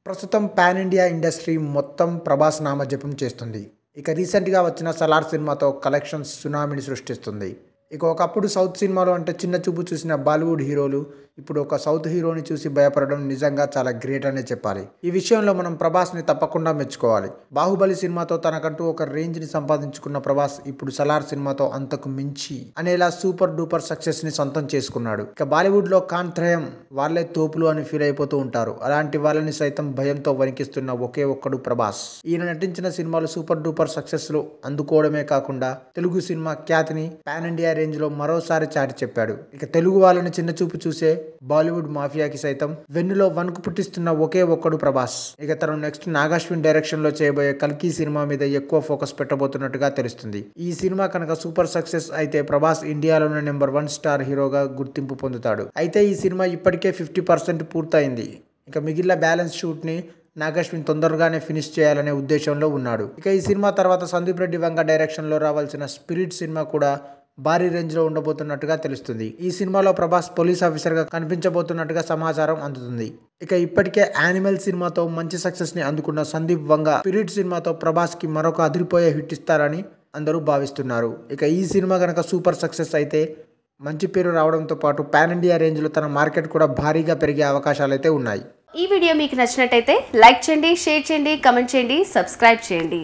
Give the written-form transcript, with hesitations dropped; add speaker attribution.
Speaker 1: ప్రస్తుతం pan India industry మొత్తం ప్రభాస్ నామజపం చేస్తుంది. ఇక రీసెంట్గా వచ్చిన సలార్ సినిమాతో కలెక్షన్స్ సునామీని సృష్టిస్తుంది. ఇక ఒకప్పుడు సౌత్ సినిమాలు అంటే చిన్న చూపు చూసిన బాలీవుడ్ హీరోలు ఇప్పుడు ఒక సౌత్ హీరోని చూసి భయపడడం నిజంగా చాలా గ్రేట్ అనే చెప్పాలి. ఈ విషయంలో మనం ప్రభాస్ని తప్పకుండా మెచ్చుకోవాలి. బాహుబలి సినిమాతో తనకంటూ ఒక రేంజ్ని సంపాదించుకున్న ప్రభాస్ ఇప్పుడు సలార్ సినిమాతో అంతకు మించి అనేలా సూపర్ డూపర్ సక్సెస్ని సొంతం చేసుకున్నాడు. ఇక బాలీవుడ్లో ఖాన్ త్రయం వాళ్ళే తోపులు అని ఫీల్ అయిపోతూ ఉంటారు. అలాంటి వాళ్ళని సైతం భయంతో వణికిస్తున్న ఒకే ఒక్కడు ప్రభాస్. ఈయన నటించిన సినిమాలు సూపర్ డూపర్ సక్సెస్లు అందుకోవడమే కాకుండా తెలుగు సినిమా ఖ్యాతిని పాన్ ఇండియా రేంజ్ లో మరోసారి చాటి చెప్పాడు. ఇక తెలుగు వాళ్ళని చిన్న చూపు చూసే బాలీవుడ్ మాఫియాకి సైతం వెన్నులో వణుకు పుట్టిస్తున్న ఒకే ఒక్కడు ప్రభాస్. ఇక తను నెక్స్ట్ నాగాశ్విన్ డైరెక్షన్ లో చేయబోయే కల్కి సినిమా మీద ఎక్కువ ఫోకస్ పెట్టబోతున్నట్టుగా తెలుస్తుంది. ఈ సినిమా కనుక సూపర్ సక్సెస్ అయితే ప్రభాస్ ఇండియాలోనే నెంబర్ 1 స్టార్ హీరోగా గుర్తింపు పొందుతాడు. అయితే ఈ సినిమా ఇప్పటికే 50% పూర్తయింది. ఇక మిగిలిన బ్యాలెన్స్ షూట్ ని నాగాశ్విన్ తొందరగానే ఫినిష్ చేయాలనే ఉద్దేశంలో ఉన్నాడు. ఇక ఈ సినిమా తర్వాత సందీప్ రెడ్డి వంగ డైరెక్షన్ లో రావాల్సిన స్పిరిట్ సినిమా కూడా భారీ రేంజ్ లో ఉండబోతున్నట్టుగా తెలుస్తుంది. ఈ సినిమాలో ప్రభాస్ పోలీస్ ఆఫీసర్ గా కనిపించబోతున్నట్టుగా సమాచారం అందుతుంది. ఇక ఇప్పటికే యానిమల్ సినిమాతో మంచి సక్సెస్ ని అందుకున్న సందీప్ వంగ స్పిరిట్ సినిమాతో ప్రభాస్ కి మరొక అదిరిపోయే హిట్ ఇస్తారని అందరూ భావిస్తున్నారు. ఇక ఈ సినిమా కనుక సూపర్ సక్సెస్ అయితే మంచి పేరు రావడంతో పాటు పాన్ ఇండియా రేంజ్ లో తన మార్కెట్ కూడా భారీగా పెరిగే అవకాశాలు అయితే ఉన్నాయి.
Speaker 2: ఈ వీడియో మీకు నచ్చినట్టయితే లైక్ చేయండి, షేర్ చేయండి, కమెంట్ చేయండి, సబ్స్క్రైబ్ చేయండి.